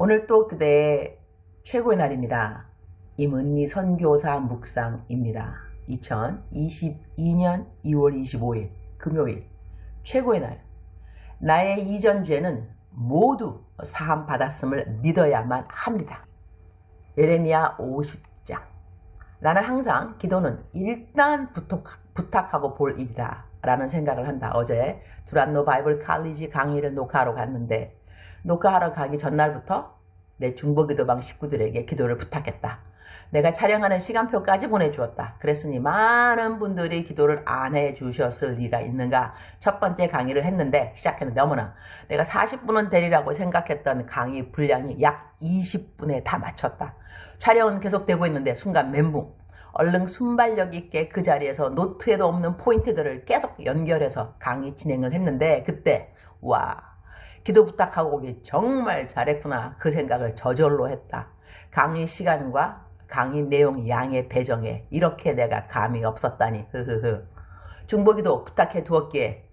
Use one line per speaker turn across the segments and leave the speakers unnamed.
오늘 또 그대의 최고의 날입니다. 임은미 선교사 묵상입니다. 2022년 2월 25일 금요일 최고의 날. 나의 이전 죄는 모두 사함 받았음을 믿어야만 합니다. 예레미야 50장. 나는 항상 기도는 일단 부탁하고 볼 일이다 라는 생각을 한다. 어제 두란노 바이블 칼리지 강의를 녹화하러 갔는데 녹화하러 가기 전날부터 내 중보기도방 식구들에게 기도를 부탁했다. 내가 촬영하는 시간표까지 보내주었다. 그랬으니 많은 분들이 기도를 안 해주셨을 리가 있는가. 첫 번째 강의를 했는데 시작했는데 어머나 내가 40분은 되리라고 생각했던 강의 분량이 약 20분에 다 맞췄다. 촬영은 계속되고 있는데 순간 멘붕. 얼른 순발력 있게 그 자리에서 노트에도 없는 포인트들을 계속 연결해서 강의 진행을 했는데 그때 와 기도 부탁하고 오기 정말 잘했구나 그 생각을 저절로 했다. 강의 시간과 강의 내용 양의 배정에 이렇게 내가 감이 없었다니 중보기도 부탁해 두었기에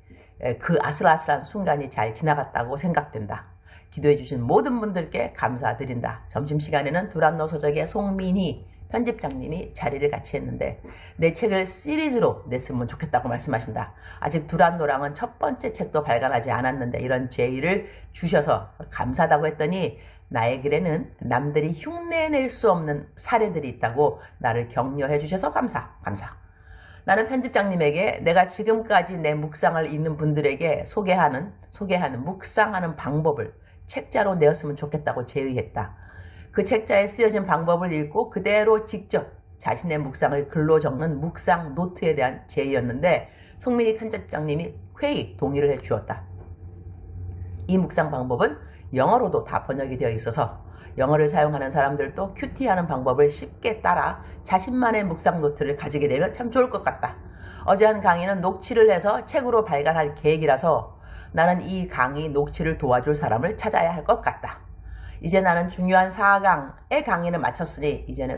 그 아슬아슬한 순간이 잘 지나갔다고 생각된다. 기도해 주신 모든 분들께 감사드린다. 점심시간에는 두란노 소적의 송민희 편집장님이 자리를 같이 했는데 내 책을 시리즈로 냈으면 좋겠다고 말씀하신다. 아직 두란노랑은 첫 번째 책도 발간하지 않았는데 이런 제의를 주셔서 감사하다고 했더니 나의 글에는 남들이 흉내낼 수 없는 사례들이 있다고 나를 격려해 주셔서 감사. 나는 편집장님에게 내가 지금까지 내 묵상을 읽는 분들에게 소개하는 묵상하는 방법을 책자로 내었으면 좋겠다고 제의했다. 그 책자에 쓰여진 방법을 읽고 그대로 직접 자신의 묵상을 글로 적는 묵상 노트에 대한 제의였는데 송민희 편집장님이 회의 동의를 해주었다. 이 묵상 방법은 영어로도 다 번역이 되어 있어서 영어를 사용하는 사람들도 큐티하는 방법을 쉽게 따라 자신만의 묵상 노트를 가지게 되면 참 좋을 것 같다. 어제 한 강의는 녹취를 해서 책으로 발간할 계획이라서 나는 이 강의 녹취를 도와줄 사람을 찾아야 할 것 같다. 이제 나는 중요한 4강의 강의는 마쳤으니 이전에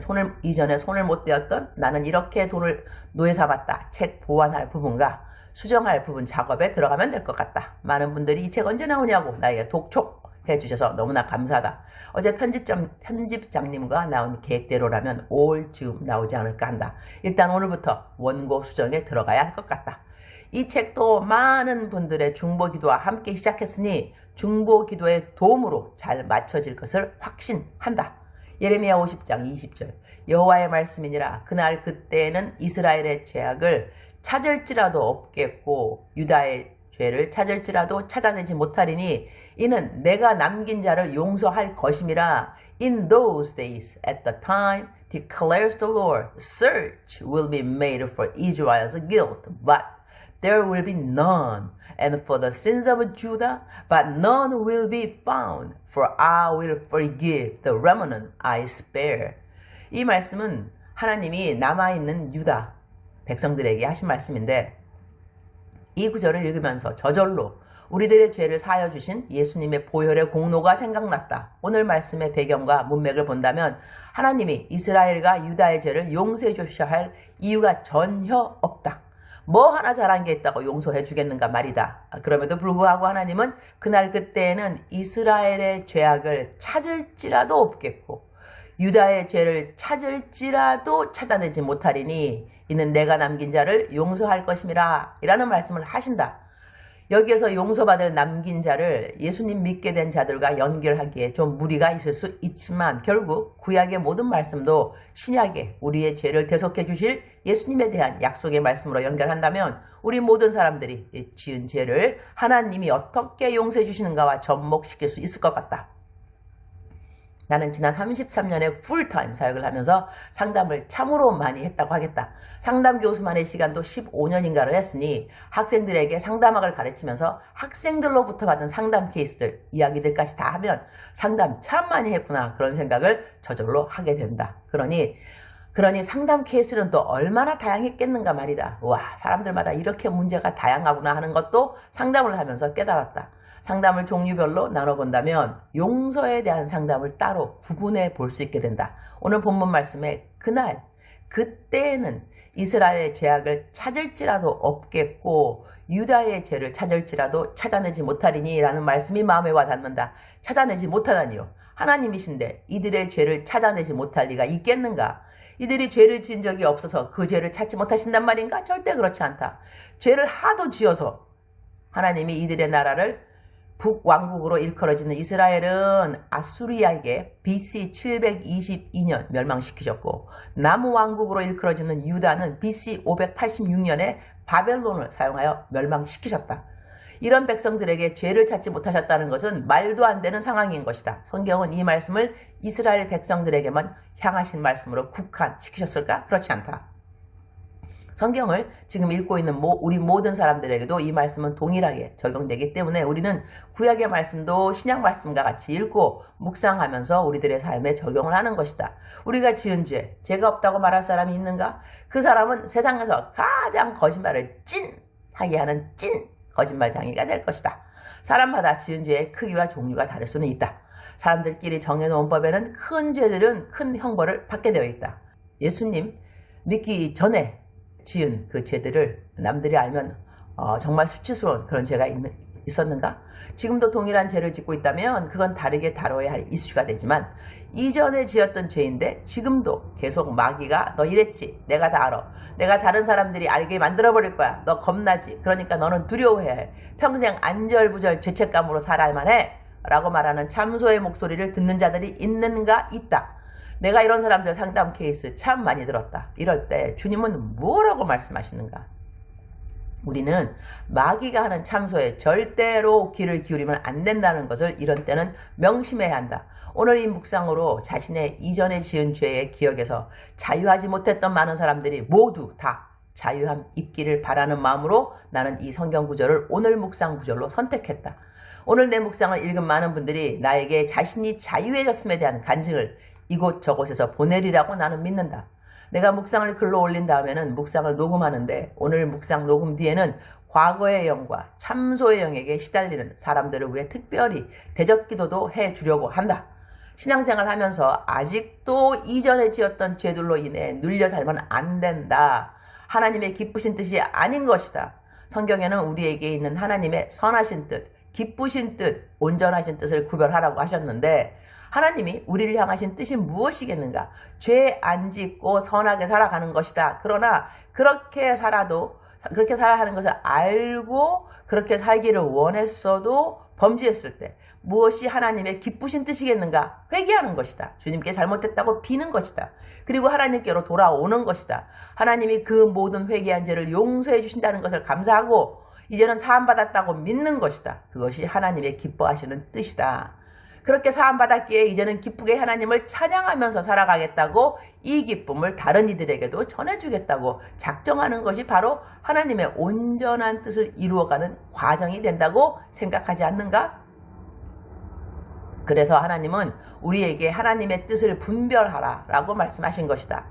손을 못 대었던 나는 이렇게 돈을 노예 삼았다. 책 보완할 부분과 수정할 부분 작업에 들어가면 될 것 같다. 많은 분들이 이 책 언제 나오냐고 나에게 독촉해 주셔서 너무나 감사하다. 어제 편집장님과 나온 계획대로라면 5월 즈음 나오지 않을까 한다. 일단 오늘부터 원고 수정에 들어가야 할 것 같다. 이 책도 많은 분들의 중보기도와 함께 시작했으니 중보기도의 도움으로 잘 맞춰질 것을 확신한다. 예레미야 50장 20절 여호와의 말씀이니라 그날 그때에는 이스라엘의 죄악을 찾을지라도 없겠고 유다의 죄를 찾을지라도 찾아내지 못하리니 이는 내가 남긴 자를 용서할 것임이라. In those days at the time declares the Lord, search will be made for Israel's guilt, but there will be none, and for the sins of Judah, but none will be found, for I will forgive the remnant I spare. 이 말씀은 하나님이 남아있는 유다 백성들에게 하신 말씀인데 이 구절을 읽으면서 저절로 우리들의 죄를 사하여 주신 예수님의 보혈의 공로가 생각났다. 오늘 말씀의 배경과 문맥을 본다면 하나님이 이스라엘과 유다의 죄를 용서해 주셔야 할 이유가 전혀 없다. 뭐 하나 잘한 게 있다고 용서해 주겠는가 말이다. 그럼에도 불구하고 하나님은 그날 그때에는 이스라엘의 죄악을 찾을지라도 없겠고 유다의 죄를 찾을지라도 찾아내지 못하리니 이는 내가 남긴 자를 용서할 것임이라 이라는 말씀을 하신다. 여기에서 용서받을 남긴 자를 예수님 믿게 된 자들과 연결하기에 좀 무리가 있을 수 있지만 결국 구약의 모든 말씀도 신약에 우리의 죄를 대속해 주실 예수님에 대한 약속의 말씀으로 연결한다면 우리 모든 사람들이 지은 죄를 하나님이 어떻게 용서해 주시는가와 접목시킬 수 있을 것 같다. 나는 지난 33년의 풀타임 사역을 하면서 상담을 참으로 많이 했다고 하겠다. 상담 교수만의 시간도 15년인가를 했으니 학생들에게 상담학을 가르치면서 학생들로부터 받은 상담 케이스들, 이야기들까지 다 하면 상담 참 많이 했구나 그런 생각을 저절로 하게 된다. 그러니 상담 케이스는 또 얼마나 다양했겠는가 말이다. 와, 사람들마다 이렇게 문제가 다양하구나 하는 것도 상담을 하면서 깨달았다. 상담을 종류별로 나눠본다면 용서에 대한 상담을 따로 구분해 볼 수 있게 된다. 오늘 본문 말씀에 그때에는 이스라엘의 죄악을 찾을지라도 없겠고 유다의 죄를 찾을지라도 찾아내지 못하리니 라는 말씀이 마음에 와닿는다. 찾아내지 못하다니요. 하나님이신데 이들의 죄를 찾아내지 못할 리가 있겠는가? 이들이 죄를 지은 적이 없어서 그 죄를 찾지 못하신단 말인가? 절대 그렇지 않다. 죄를 하도 지어서 하나님이 이들의 나라를 북왕국으로 일컬어지는 이스라엘은 아수리아에게 BC 722년 멸망시키셨고, 남왕국으로 일컬어지는 유다는 BC 586년에 바벨론을 사용하여 멸망시키셨다. 이런 백성들에게 죄를 찾지 못하셨다는 것은 말도 안 되는 상황인 것이다. 성경은 이 말씀을 이스라엘 백성들에게만 향하신 말씀으로 국한시키셨을까? 그렇지 않다. 성경을 지금 읽고 있는 우리 모든 사람들에게도 이 말씀은 동일하게 적용되기 때문에 우리는 구약의 말씀도 신약 말씀과 같이 읽고 묵상하면서 우리들의 삶에 적용을 하는 것이다. 우리가 지은 죄가 없다고 말할 사람이 있는가? 그 사람은 세상에서 가장 거짓말을 찐하게 하는 찐 거짓말장이가 될 것이다. 사람마다 지은 죄의 크기와 종류가 다를 수는 있다. 사람들끼리 정해놓은 법에는 큰 죄들은 큰 형벌을 받게 되어 있다. 예수님 믿기 전에 지은 그 죄들을 남들이 알면 정말 수치스러운 그런 죄가 있었는가? 지금도 동일한 죄를 짓고 있다면 그건 다르게 다뤄야 할 이슈가 되지만, 이전에 지었던 죄인데 지금도 계속 마귀가 너 이랬지, 내가 다 알아, 내가 다른 사람들이 알게 만들어버릴 거야, 너 겁나지, 그러니까 너는 두려워해야 해, 평생 안절부절 죄책감으로 살아야만 해 라고 말하는 참소의 목소리를 듣는 자들이 있는가? 있다. 내가 이런 사람들 상담 케이스 참 많이 들었다. 이럴 때 주님은 뭐라고 말씀하시는가? 우리는 마귀가 하는 참소에 절대로 귀를 기울이면 안 된다는 것을 이런 때는 명심해야 한다. 오늘 이 묵상으로 자신의 이전에 지은 죄의 기억에서 자유하지 못했던 많은 사람들이 모두 다 자유함 입기를 바라는 마음으로 나는 이 성경 구절을 오늘 묵상 구절로 선택했다. 오늘 내 묵상을 읽은 많은 분들이 나에게 자신이 자유해졌음에 대한 간증을 이곳저곳에서 보내리라고 나는 믿는다. 내가 묵상을 글로 올린 다음에는 묵상을 녹음하는데, 오늘 묵상 녹음 뒤에는 과거의 영과 참소의 영에게 시달리는 사람들을 위해 특별히 대적기도도 해주려고 한다. 신앙생활 하면서 아직도 이전에 지었던 죄들로 인해 눌려 살면 안 된다. 하나님의 기쁘신 뜻이 아닌 것이다. 성경에는 우리에게 있는 하나님의 선하신 뜻, 기쁘신 뜻, 온전하신 뜻을 구별하라고 하셨는데, 하나님이 우리를 향하신 뜻이 무엇이겠는가? 죄 안 짓고 선하게 살아가는 것이다. 그러나 그렇게 살아야 하는 것을 알고 그렇게 살기를 원했어도 범죄했을 때 무엇이 하나님의 기쁘신 뜻이겠는가? 회개하는 것이다. 주님께 잘못했다고 비는 것이다. 그리고 하나님께로 돌아오는 것이다. 하나님이 그 모든 회개한 죄를 용서해 주신다는 것을 감사하고 이제는 사함받았다고 믿는 것이다. 그것이 하나님의 기뻐하시는 뜻이다. 그렇게 사함받았기에 이제는 기쁘게 하나님을 찬양하면서 살아가겠다고, 이 기쁨을 다른 이들에게도 전해주겠다고 작정하는 것이 바로 하나님의 온전한 뜻을 이루어가는 과정이 된다고 생각하지 않는가? 그래서 하나님은 우리에게 하나님의 뜻을 분별하라 라고 말씀하신 것이다.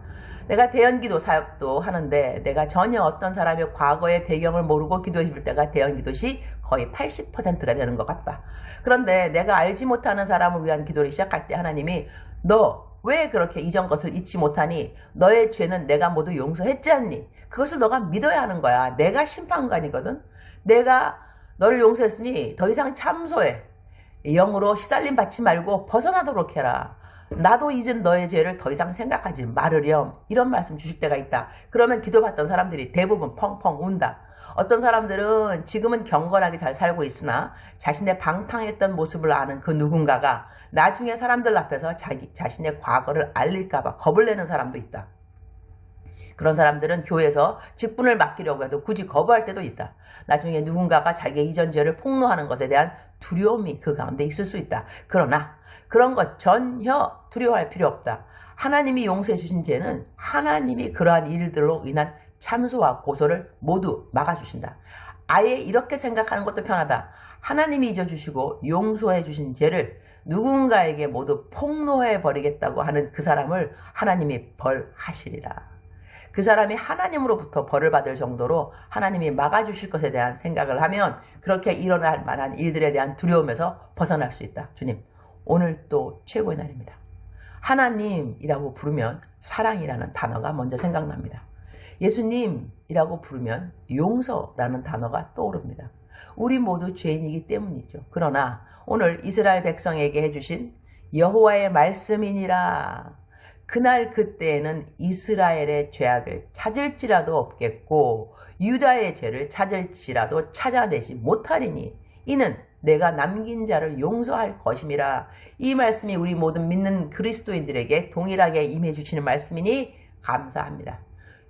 내가 대연기도 사역도 하는데 내가 전혀 어떤 사람의 과거의 배경을 모르고 기도해 줄 때가 대연기도 시 거의 80%가 되는 것 같다. 그런데 내가 알지 못하는 사람을 위한 기도를 시작할 때 하나님이 너 왜 그렇게 이전 것을 잊지 못하니? 너의 죄는 내가 모두 용서했지 않니? 그것을 너가 믿어야 하는 거야. 내가 심판관이거든. 내가 너를 용서했으니 더 이상 참소해. 영으로 시달림 받지 말고 벗어나도록 해라. 나도 잊은 너의 죄를 더 이상 생각하지 말으렴. 이런 말씀 주실 때가 있다. 그러면 기도받던 사람들이 대부분 펑펑 운다. 어떤 사람들은 지금은 경건하게 잘 살고 있으나 자신의 방탕했던 모습을 아는 그 누군가가 나중에 사람들 앞에서 자신의 과거를 알릴까봐 겁을 내는 사람도 있다. 그런 사람들은 교회에서 직분을 맡기려고 해도 굳이 거부할 때도 있다. 나중에 누군가가 자기의 이전 죄를 폭로하는 것에 대한 두려움이 그 가운데 있을 수 있다. 그러나 그런 것 전혀 두려워할 필요 없다. 하나님이 용서해 주신 죄는 하나님이 그러한 일들로 인한 참소와 고소를 모두 막아주신다. 아예 이렇게 생각하는 것도 편하다. 하나님이 잊어주시고 용서해 주신 죄를 누군가에게 모두 폭로해 버리겠다고 하는 그 사람을 하나님이 벌하시리라. 그 사람이 하나님으로부터 벌을 받을 정도로 하나님이 막아주실 것에 대한 생각을 하면 그렇게 일어날 만한 일들에 대한 두려움에서 벗어날 수 있다. 주님, 오늘 또 최고의 날입니다. 하나님이라고 부르면 사랑이라는 단어가 먼저 생각납니다. 예수님이라고 부르면 용서라는 단어가 떠오릅니다. 우리 모두 죄인이기 때문이죠. 그러나 오늘 이스라엘 백성에게 해주신 여호와의 말씀이니라. 그날 그때에는 이스라엘의 죄악을 찾을지라도 없겠고 유다의 죄를 찾을지라도 찾아내지 못하리니 이는 내가 남긴 자를 용서할 것임이라. 이 말씀이 우리 모든 믿는 그리스도인들에게 동일하게 임해 주시는 말씀이니 감사합니다.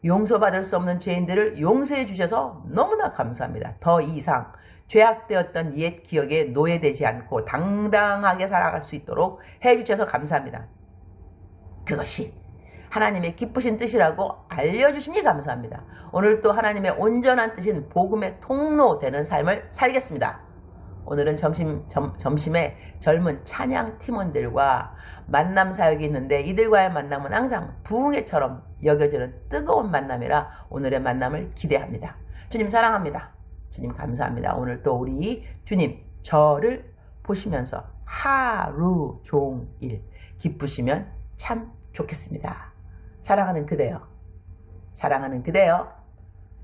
용서받을 수 없는 죄인들을 용서해 주셔서 너무나 감사합니다. 더 이상 죄악되었던 옛 기억에 노예되지 않고 당당하게 살아갈 수 있도록 해주셔서 감사합니다. 그것이 하나님의 기쁘신 뜻이라고 알려주시니 감사합니다. 오늘 또 하나님의 온전한 뜻인 복음의 통로 되는 삶을 살겠습니다. 오늘은 점심에 젊은 찬양 팀원들과 만남 사역이 있는데 이들과의 만남은 항상 부흥회처럼 여겨지는 뜨거운 만남이라 오늘의 만남을 기대합니다. 주님 사랑합니다. 주님 감사합니다. 오늘 또 우리 주님 저를 보시면서 하루 종일 기쁘시면 참 좋겠습니다. 사랑하는 그대여, 사랑하는 그대여,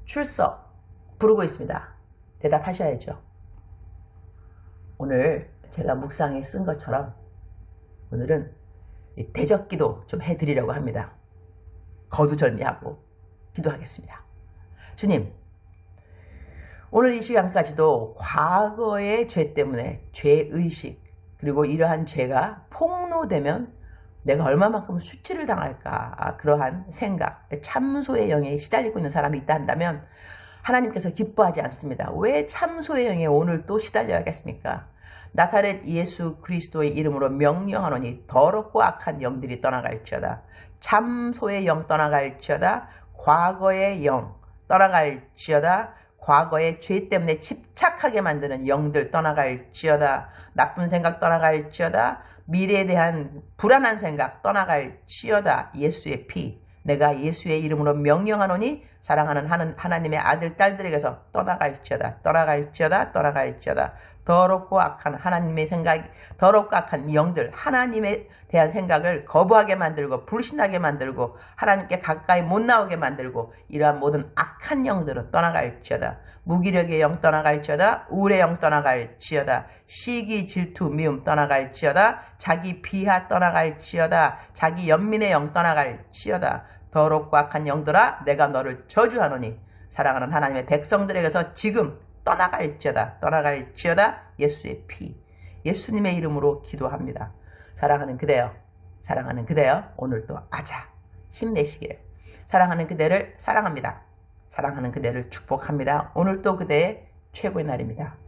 출석 부르고 있습니다. 대답하셔야죠. 오늘 제가 묵상에 쓴 것처럼 오늘은 대적기도 좀 해드리려고 합니다. 거두절미하고 기도하겠습니다. 주님, 오늘 이 시간까지도 과거의 죄 때문에 죄의식 그리고 이러한 죄가 폭로되면 내가 얼마만큼 수치를 당할까 그러한 생각, 참소의 영에 시달리고 있는 사람이 있다 한다면 하나님께서 기뻐하지 않습니다. 왜 참소의 영에 오늘 또 시달려야겠습니까? 나사렛 예수 그리스도의 이름으로 명령하노니 더럽고 악한 영들이 떠나갈지어다. 참소의 영 떠나갈지어다. 과거의 영 떠나갈지어다. 과거의 죄 때문에 집착하게 만드는 영들 떠나갈지어다. 나쁜 생각 떠나갈지어다. 미래에 대한 불안한 생각 떠나갈지어다. 예수의 피, 내가 예수의 이름으로 명령하노니 사랑하는 하나님의 아들 딸들에게서 떠나갈지어다. 떠나갈지어다. 떠나갈지어다. 더럽고 악한 하나님의 생각, 더럽고 악한 영들, 하나님에 대한 생각을 거부하게 만들고 불신하게 만들고 하나님께 가까이 못 나오게 만들고 이러한 모든 악한 영들은 떠나갈지어다. 무기력의 영 떠나갈지어다. 우울의 영 떠나갈지어다. 시기, 질투, 미움 떠나갈지어다. 자기 비하 떠나갈지어다. 자기 연민의 영 떠나갈지어다. 더럽고 악한 영들아, 내가 너를 저주하노니 사랑하는 하나님의 백성들에게서 지금 떠나갈지어다. 떠나갈지어다. 예수의 피, 예수님의 이름으로 기도합니다. 사랑하는 그대여, 사랑하는 그대여, 오늘도 아자 힘내시기를. 사랑하는 그대를 사랑합니다. 사랑하는 그대를 축복합니다. 오늘도 그대의 최고의 날입니다.